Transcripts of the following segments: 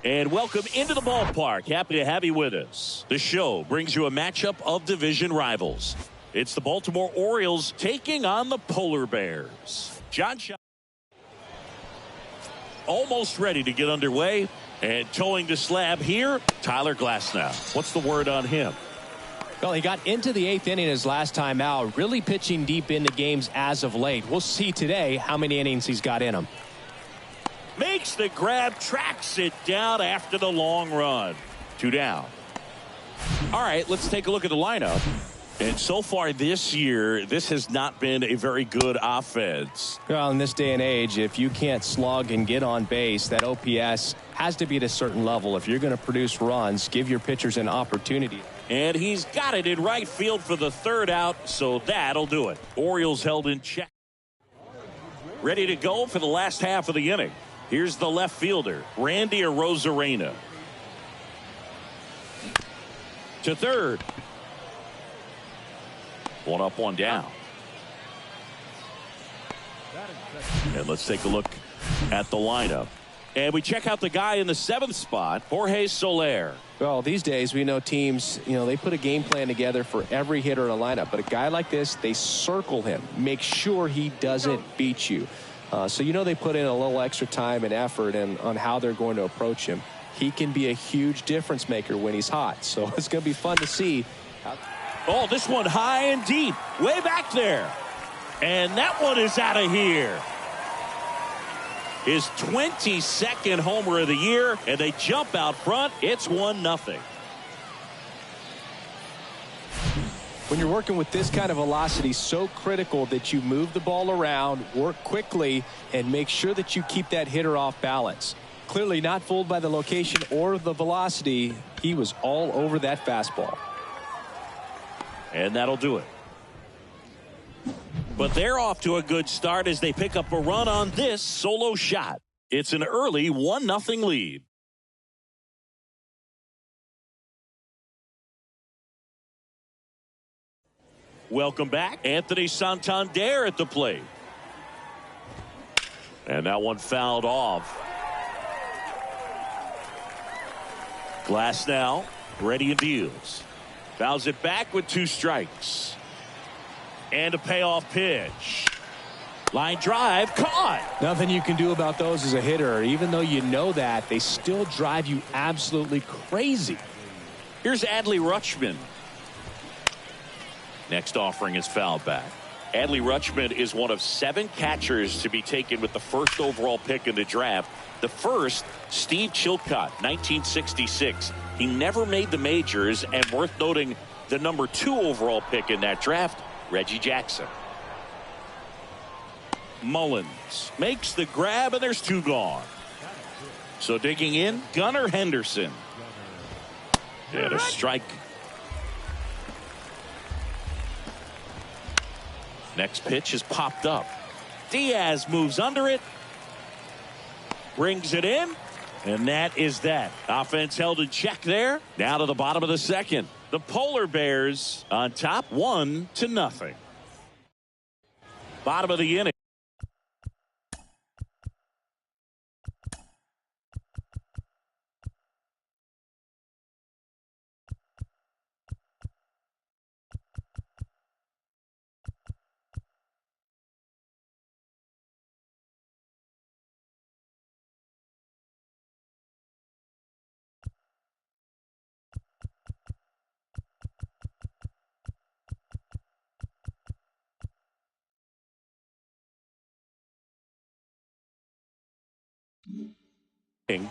And welcome into the ballpark. Happy to have you with us. The show brings you a matchup of division rivals. It's the Baltimore Orioles taking on the Polar Bears. John Shot almost ready to get underway. And towing the slab here, Tyler Glasnow. What's the word on him? Well, he got into the 8th inning his last time out, really pitching deep into games as of late. We'll see today how many innings he's got in him. Makes the grab, tracks it down after the long run. 2 down. All right, let's take a look at the lineup. And so far this year, this has not been a very good offense. Well, in this day and age, if you can't slug and get on base, that OPS has to be at a certain level. If you're going to produce runs, give your pitchers an opportunity. And he's got it in right field for the 3rd out, so that'll do it. Orioles held in check. Ready to go for the last half of the inning. Here's the left fielder, Randy Arozarena. To 3rd. 1 up, 1 down. And let's take a look at the lineup. And we check out the guy in the 7th spot, Jorge Soler. Well, these days we know teams, they put a game plan together for every hitter in a lineup. But a guy like this, they circle him, make sure he doesn't beat you. So they put in a little extra time and effort on how they're going to approach him. He can be a huge difference maker when he's hot. So it's going to be fun to see. Oh, this one high and deep, way back there. And that one is out of here. His 22nd homer of the year, and they jump out front. It's 1-0. When you're working with this kind of velocity, so critical that you move the ball around, work quickly, and make sure that you keep that hitter off balance. Clearly not fooled by the location or the velocity. He was all over that fastball. And that'll do it. But they're off to a good start as they pick up a run on this solo shot. It's an early 1-0 lead. Welcome back. Anthony Santander at the plate. And that one fouled off. Glasnow ready and deals. Fouls it back with 2 strikes. And a payoff pitch. Line drive, caught. Nothing you can do about those as a hitter. Even though you know that, they still drive you absolutely crazy. Here's Adley Rutschman. Next offering is fouled back. Adley Rutschman is one of 7 catchers to be taken with the 1st overall pick in the draft. The first, Steve Chilcott, 1966. He never made the majors, and worth noting, the number 2 overall pick in that draft, Reggie Jackson. Mullins makes the grab, and there's 2 gone. So digging in, Gunnar Henderson. And a strike. Next pitch is popped up. Diaz moves under it. Brings it in. And that is that. Offense held in check there. Now to the bottom of the 2nd. The Polar Bears on top 1-0. Bottom of the inning.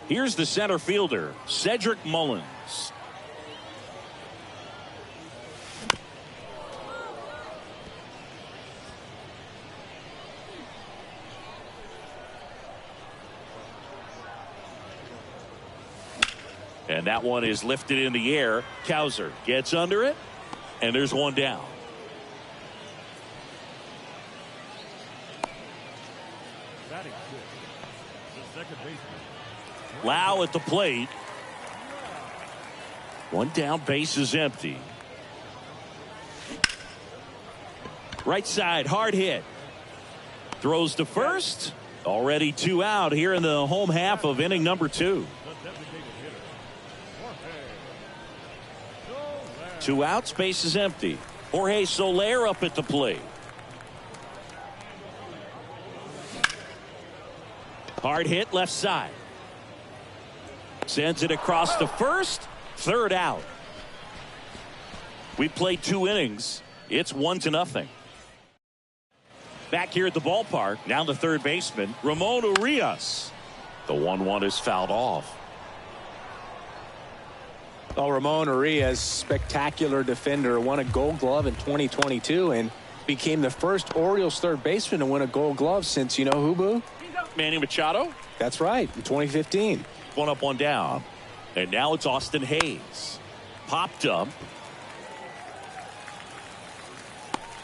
Here's the center fielder, Cedric Mullins. And that one is lifted in the air. Cowser gets under it, and there's 1 down. Lau at the plate. 1 down, base is empty. Right side, hard hit. Throws to first. Already 2 out here in the home half of inning number 2. Two outs, base is empty. Jorge Soler up at the plate. Hard hit left side. Sends it across the first. Third out. We played 2 innings. It's 1-0. Back here at the ballpark. Now the third baseman, Ramon Urias. The 1-1 is fouled off. Oh, Ramon Urias, spectacular defender, won a Gold Glove in 2022 and became the first Orioles third baseman to win a Gold Glove since, you know who, Boo? Manny Machado. That's right, in 2015. 1 up, 1 down. And now it's Austin Hayes. Popped up.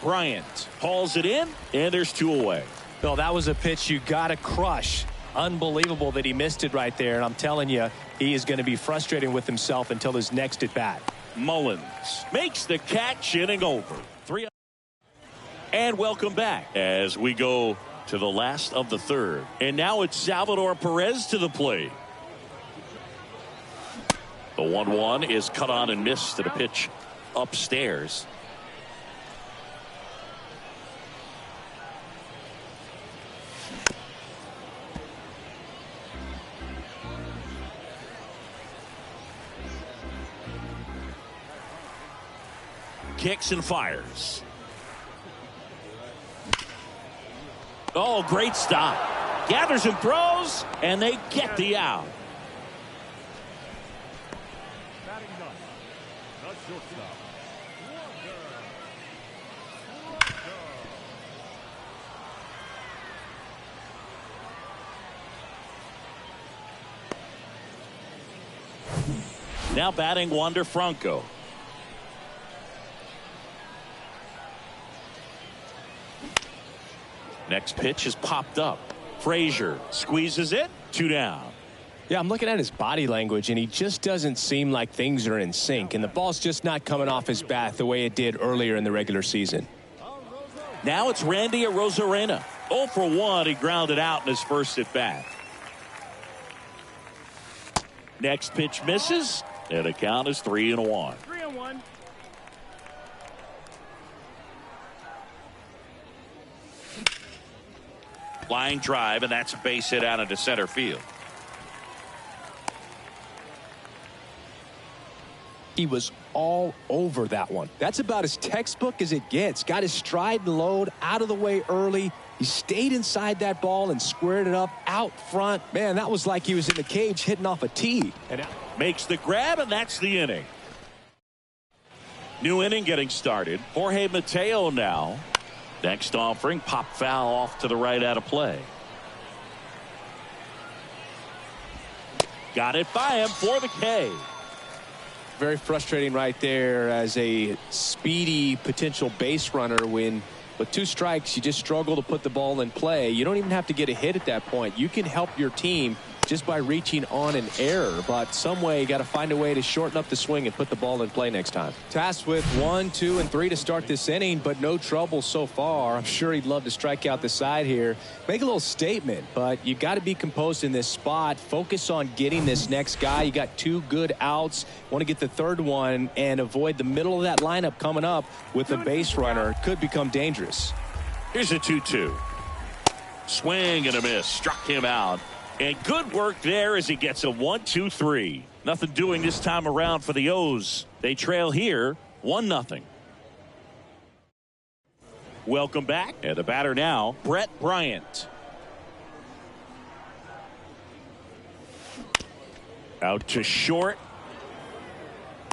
Bryant hauls it in, and there's 2 away. Bill, that was a pitch you got to crush. Unbelievable that he missed it right there. And I'm telling you, he is going to be frustrated with himself until his next at bat. Mullins makes the catch, inning over. 3 up. And welcome back as we go to the last of the third. And now it's Salvador Perez to the plate. The 1-1 is cut on and missed at a pitch upstairs. Kicks and fires. Oh, great stop. Gathers and throws, and they get the out. Now batting Wander Franco. Next pitch is popped up. Frazier squeezes it. 2 down. Yeah, I'm looking at his body language, and he just doesn't seem like things are in sync. And the ball's just not coming off his bat the way it did earlier in the regular season. Now it's Randy Arozarena. 0 for 1. He grounded out in his first at bat. Next pitch misses, and the count is 3-1. 3-1. Line drive, and that's a base hit out into center field. He was all over that one. That's about as textbook as it gets. Got his stride and load out of the way early. He stayed inside that ball and squared it up out front. Man, that was like he was in the cage hitting off a tee. And makes the grab, and that's the inning. New inning getting started. Jorge Mateo now. Next offering, pop foul off to the right out of play. Got it by him for the K. Very frustrating right there as a speedy potential base runner when with 2 strikes you just struggle to put the ball in play. You don't even have to get a hit at that point. You can help your team just by reaching on an error, but some way you got to find a way to shorten up the swing and put the ball in play next time. Tasked with 1, 2, and 3 to start this inning, but no trouble so far. I'm sure he'd love to strike out the side here, make a little statement, but you got to be composed in this spot. Focus on getting this next guy. You got 2 good outs. Want to get the third one and avoid the middle of that lineup coming up with a base runner. Could become dangerous. Here's a 2-2. Swing and a miss. Struck him out. And good work there as he gets a 1-2-3. Nothing doing this time around for the O's. They trail here 1-0. Welcome back. And the batter now, Brett Bryant. Out to short.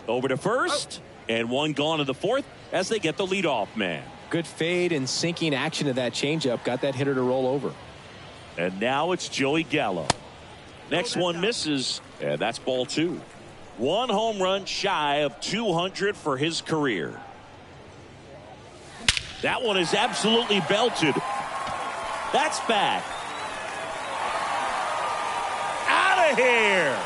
Over to first. And 1 gone in the 4th as they get the leadoff man. Good fade and sinking action of that changeup. Got that hitter to roll over. And now it's Joey Gallo. Next one misses, and that's ball 2. 1 home run shy of 200 for his career. That one is absolutely belted. That's back. Out of here.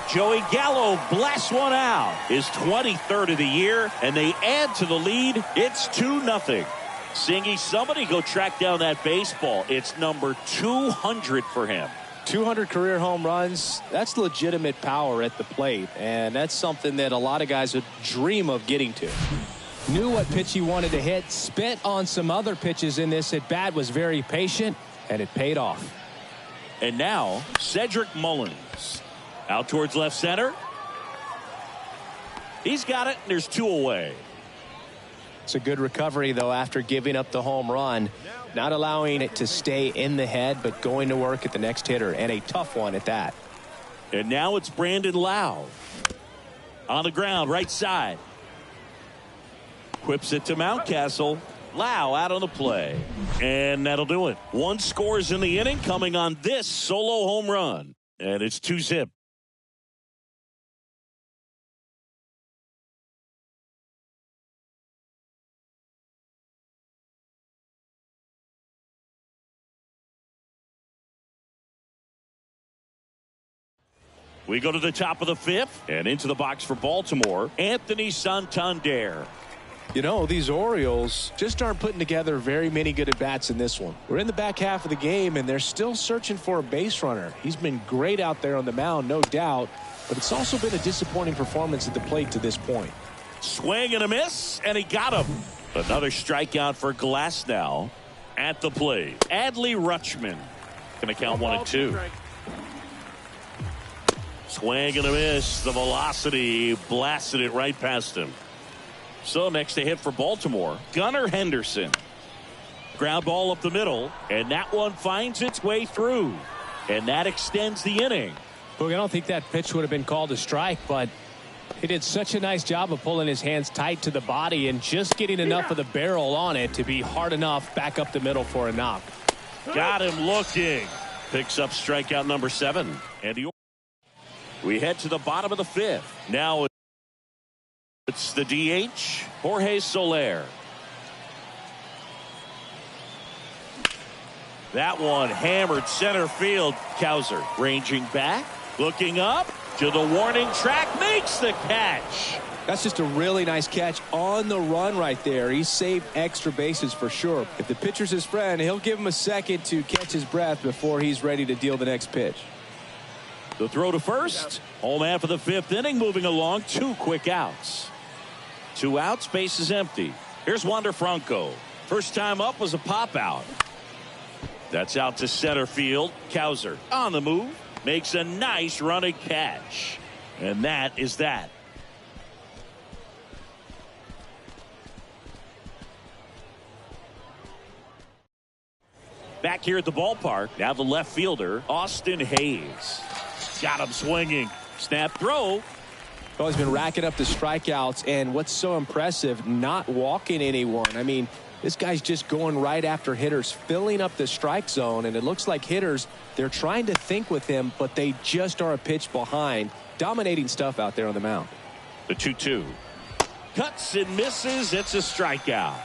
Joey Gallo blasts one out. His 23rd of the year, and they add to the lead. It's 2-0. Singy, somebody go track down that baseball. It's number 200 for him. 200 career home runs, that's legitimate power at the plate, and that's something that a lot of guys would dream of getting to. Knew what pitch he wanted to hit, spent on some other pitches in this at bat, was very patient, and it paid off. And now, Cedric Mullins. Out towards left center. He's got it, and there's 2 away. It's a good recovery, though, after giving up the home run. Not allowing it to stay in the head, but going to work at the next hitter, and a tough one at that. And now it's Brandon Lau. On the ground, right side. Whips it to Mountcastle. Lau out on the play. And that'll do it. 1 scores in the inning coming on this solo home run. And it's 2-zip. We go to the top of the 5th and into the box for Baltimore, Anthony Santander. You know, these Orioles just aren't putting together very many good at-bats in this one. We're in the back half of the game, and they're still searching for a base runner. He's been great out there on the mound, no doubt, but it's also been a disappointing performance at the plate to this point. Swing and a miss, and he got him. Another strikeout for Glasnow at the plate. Adley Rutschman going to count 1 and 2. Swing and a miss. The velocity blasted it right past him. So next to hit for Baltimore, Gunnar Henderson. Ground ball up the middle, and that one finds its way through. And that extends the inning. Look, I don't think that pitch would have been called a strike, but he did such a nice job of pulling his hands tight to the body and just getting enough of the barrel on it to be hard enough back up the middle for a knock. Got him looking. Picks up strikeout number 7. And we head to the bottom of the 5th. Now it's the DH, Jorge Soler. That one hammered center field. Cowser ranging back, looking up to the warning track, makes the catch. That's just a really nice catch on the run right there. He saved extra bases for sure. If the pitcher's his friend, he'll give him a second to catch his breath before he's ready to deal the next pitch. The throw to first. Home half of the 5th inning, moving along. 2 quick outs. 2 outs, base is empty. Here's Wander Franco. First time up was a pop out. That's out to center field. Cowser on the move. Makes a nice running catch. And that is that. Back here at the ballpark, now the left fielder, Austin Hayes. Got him swinging. Snap throw. Well, he's been racking up the strikeouts, and what's so impressive, not walking anyone. I mean, this guy's just going right after hitters, filling up the strike zone, and it looks like hitters, they're trying to think with him, but they just are a pitch behind. Dominating stuff out there on the mound. The 2-2. Cuts and misses. It's a strikeout.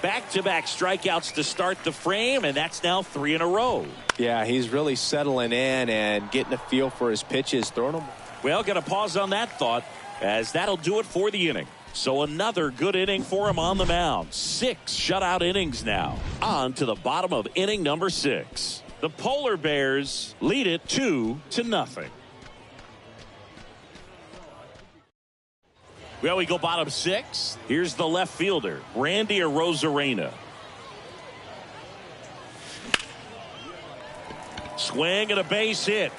Back-to-back strikeouts to start the frame, and that's now 3 in a row. Yeah, he's really settling in and getting a feel for his pitches, throwing them. Well, got to pause on that thought, as that'll do it for the inning. So another good inning for him on the mound. 6 shutout innings now. On to the bottom of inning number 6. The Polar Bears lead it 2-0. Well, we go bottom 6. Here's the left fielder, Randy Arozarena. Swing and a base hit.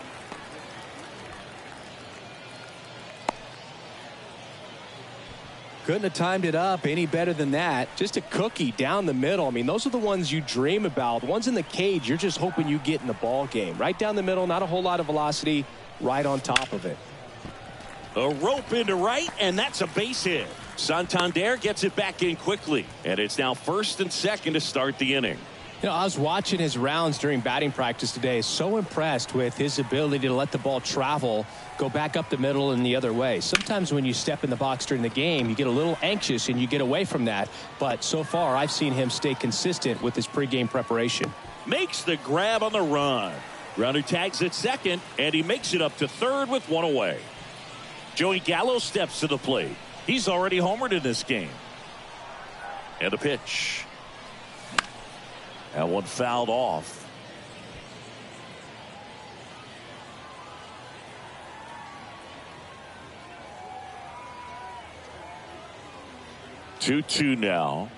Couldn't have timed it up any better than that. Just a cookie down the middle. I mean, those are the ones you dream about. The ones in the cage, you're just hoping you get in the ball game. Right down the middle, not a whole lot of velocity, right on top of it. A rope into right, and that's a base hit. Santander gets it back in quickly, and it's now 1st and 2nd to start the inning. You know, I was watching his rounds during batting practice today. So impressed with his ability to let the ball travel, go back up the middle and the other way. Sometimes when you step in the box during the game, you get a little anxious and you get away from that. But so far, I've seen him stay consistent with his pregame preparation. Makes the grab on the run. Runner tags at second, and he makes it up to third with 1 away. Joey Gallo steps to the plate. He's already homered in this game. And a pitch. That one fouled off. 2-2 now.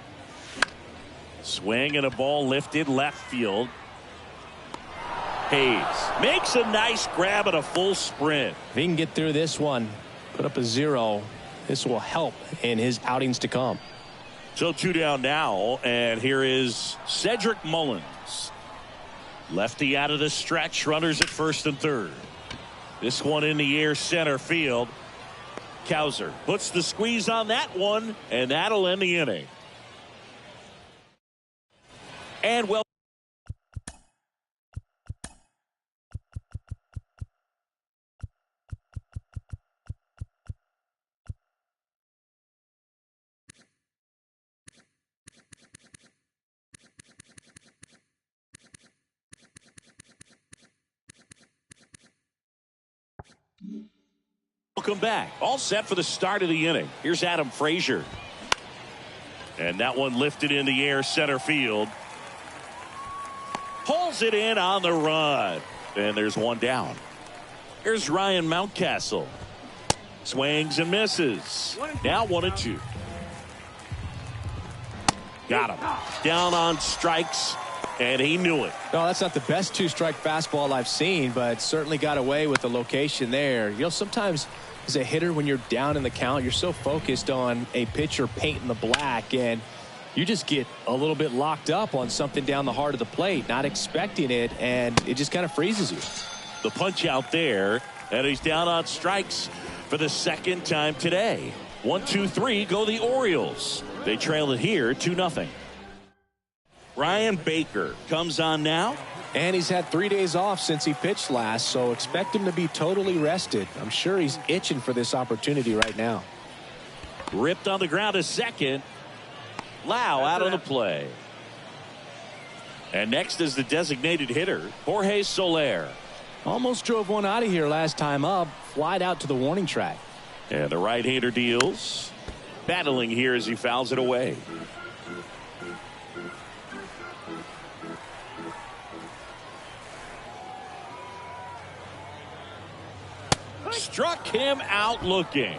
Swing and a ball lifted left field. Hayes makes a nice grab at a full sprint. If he can get through this one, put up a 0, this will help in his outings to come. So 2 down now, and here is Cedric Mullins. Lefty out of the stretch, runners at first and third. This one in the air center field. Cowser puts the squeeze on that one, and that'll end the inning. And well, welcome back. All set for the start of the inning. Here's Adam Frazier. And that one lifted in the air center field. Pulls it in on the run. And there's one down. Here's Ryan Mountcastle. Swings and misses. Now 1-2. Got him. Down on strikes. And he knew it. No, that's not the best 2-strike fastball I've seen, but certainly got away with the location there. You know, sometimes as a hitter, when you're down in the count, you're so focused on a pitcher painting the black, and you just get a little bit locked up on something down the heart of the plate, not expecting it, and it just kind of freezes you. The punch out there, and he's down on strikes for the second time today. 1-2-3 go the Orioles. They trail it here 2-0. Ryan Baker comes on now. And he's had 3 days off since he pitched last, so expect him to be totally rested. I'm sure he's itching for this opportunity right now. Ripped on the ground to second. Lau out of the play. And next is the designated hitter, Jorge Soler. Almost drove one out of here last time up. Flied out to the warning track. And the right-hander deals. Battling here as he fouls it away. Struck him out looking.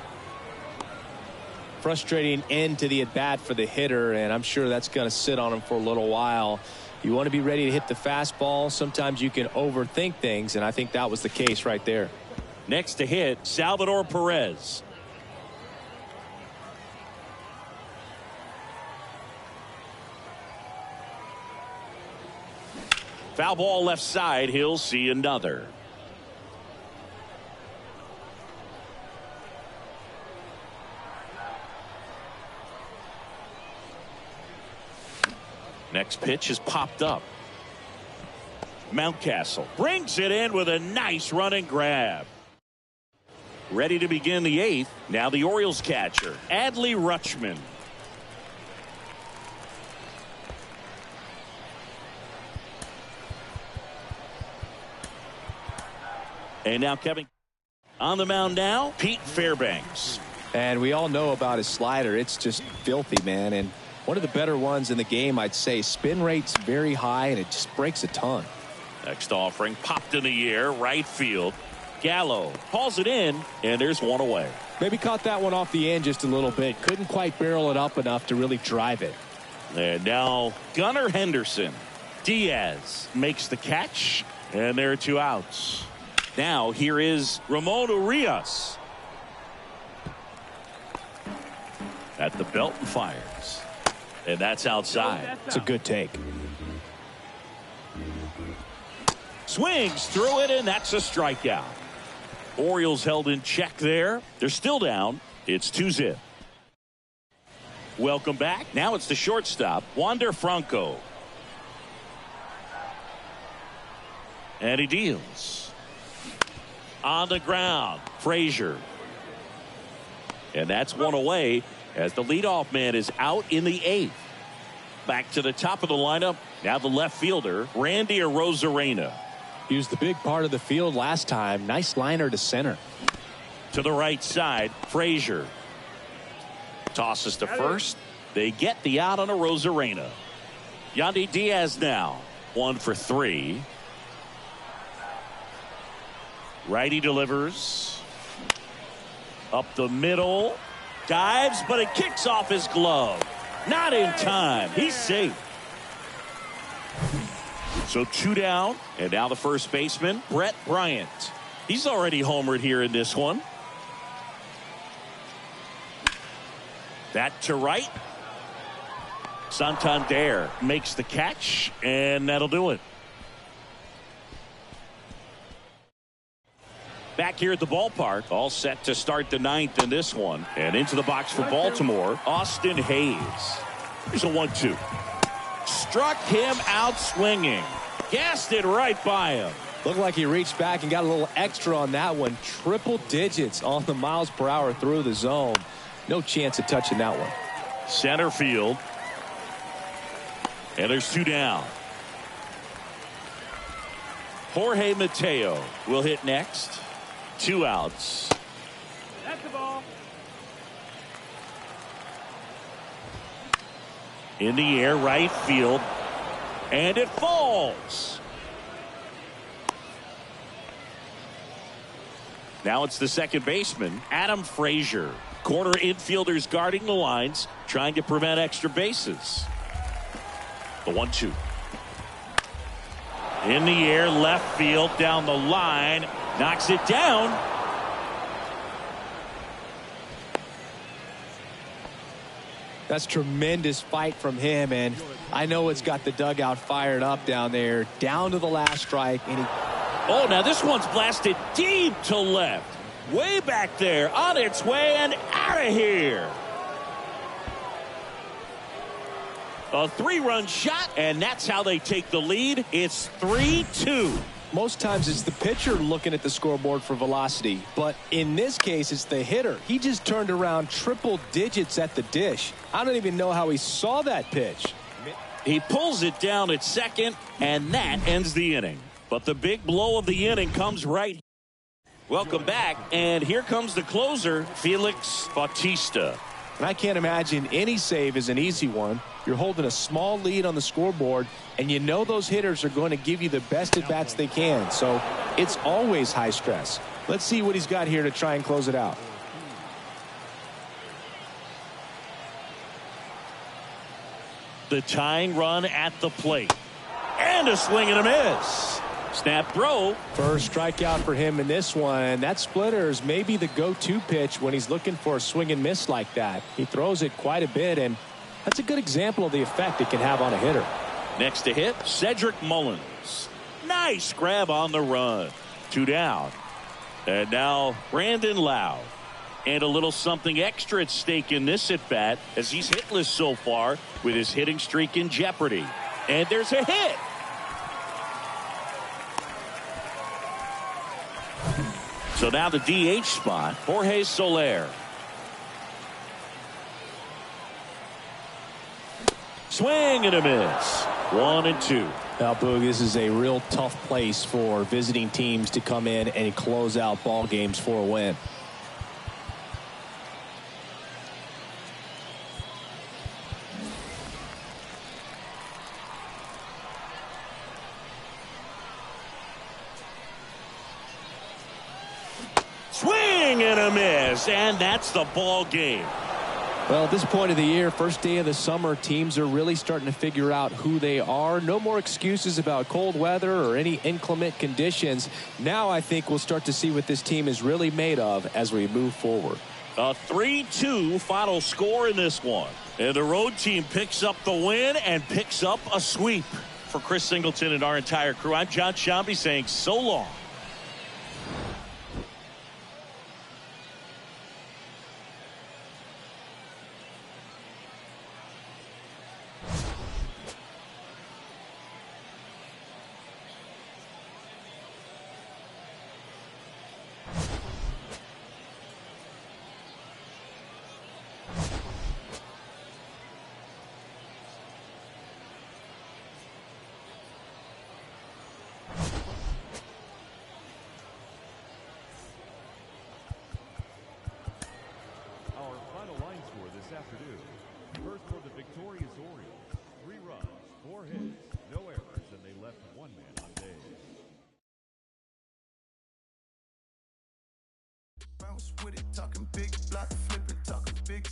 Frustrating end to the at-bat for the hitter, and I'm sure that's going to sit on him for a little while. You want to be ready to hit the fastball. Sometimes you can overthink things, and I think that was the case right there. Next to hit, Salvador Perez. Foul ball left side. He'll see another. Next pitch is popped up. Mountcastle brings it in with a nice running grab. Ready to begin the 8th. Now the Orioles catcher, Adley Rutschman. And now Kevin on the mound now, Pete Fairbanks. And we all know about his slider. It's just filthy, man. And one of the better ones in the game, I'd say. Spin rate's very high, and it just breaks a ton. Next offering popped in the air, right field. Gallo hauls it in, and there's one away. Maybe caught that one off the end just a little bit. Couldn't quite barrel it up enough to really drive it. And now Gunnar Henderson. Diaz makes the catch, and there are 2 outs. Now here is Ramon Urias. At the belt and fires. And that's outside. It's a good take. Swings through it, and that's a strikeout. Orioles held in check there. They're still down. It's 2-0. Welcome back. Now it's the shortstop, Wander Franco. And he deals. On the ground, Frazier. And that's one away as the leadoff man is out in the 8th. Back to the top of the lineup. Now the left fielder, Randy Arozarena. He was the big part of the field last time. Nice liner to center. To the right side, Frazier. Tosses to first. They get the out on Arozarena. Yandy Diaz now. 1 for 3. Righty delivers. Up the middle. Dives, but it kicks off his glove. Not in time. He's safe. So 2 down, and now the first baseman, Brett Bryant. He's already homered here in this one. That to right. Santander makes the catch, and that'll do it. Back here at the ballpark, all set to start the 9th in this one. And into the box for Baltimore, Austin Hayes. Here's a 1-2. Struck him out swinging. Gassed it right by him. Looked like he reached back and got a little extra on that one. Triple digits on the miles per hour through the zone. No chance of touching that one. Center field. And there's 2 down. Jorge Mateo will hit next. 2 outs. That's the ball. In the air, right field. And it falls. Now it's the second baseman, Adam Frazier. Corner infielders guarding the lines, trying to prevent extra bases. The 1-2. In the air, left field, down the line. Knocks it down. That's tremendous fight from him, and I know it's got the dugout fired up down there. Down to the last strike, and he... Oh, now this one's blasted deep to left. Way back there, on its way and out of here. A 3-run shot, and that's how they take the lead. It's 3-2. Most times it's the pitcher looking at the scoreboard for velocity, but in this case it's the hitter. He just turned around triple digits at the dish. I don't even know how he saw that pitch. He pulls it down at second, and that ends the inning. But the big blow of the inning comes right. Welcome back, and here comes the closer, Felix Bautista. And I can't imagine any save is an easy one. You're holding a small lead on the scoreboard, and you know those hitters are going to give you the best at-bats they can. So it's always high stress. Let's see what he's got here to try and close it out. The tying run at the plate. And a swing and a miss. Snap throw. First strikeout for him in this one. That splitter is maybe the go-to pitch when he's looking for a swing and miss like that. He throws it quite a bit, and that's a good example of the effect it can have on a hitter. Next to hit, Cedric Mullins. Nice grab on the run. 2 down. And now Brandon Lau. And a little something extra at stake in this at-bat as he's hitless so far with his hitting streak in jeopardy. And there's a hit. So now the DH spot, Jorge Soler. Swing and a miss. 1-2. Now, Boog, this is a real tough place for visiting teams to come in and close out ball games for a win. Swing and a miss, and that's the ball game. Well, at this point of the year, first day of the summer, teams are really starting to figure out who they are. No more excuses about cold weather or any inclement conditions. Now I think we'll start to see what this team is really made of as we move forward. A 3-2 final score in this one. And the road team picks up the win and picks up a sweep. For Chris Singleton and our entire crew, I'm John Shambi saying so long. Afternoon. First for the victorious Orioles. 3 runs, 4 hits, no errors, and they left 1 man on base. Bounce with it, talking big block, flip it, talking big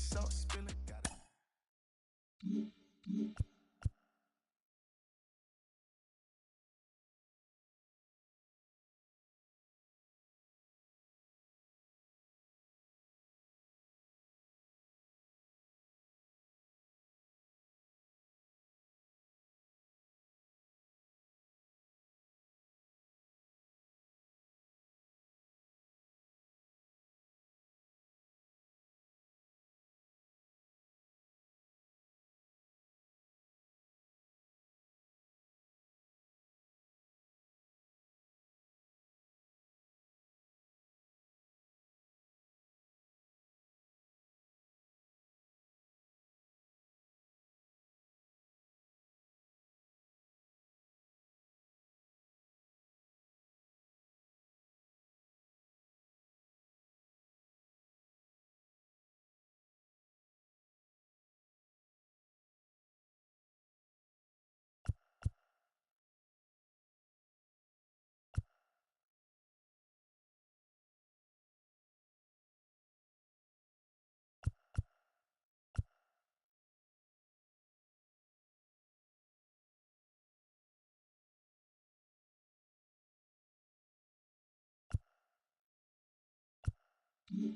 Mm-hmm.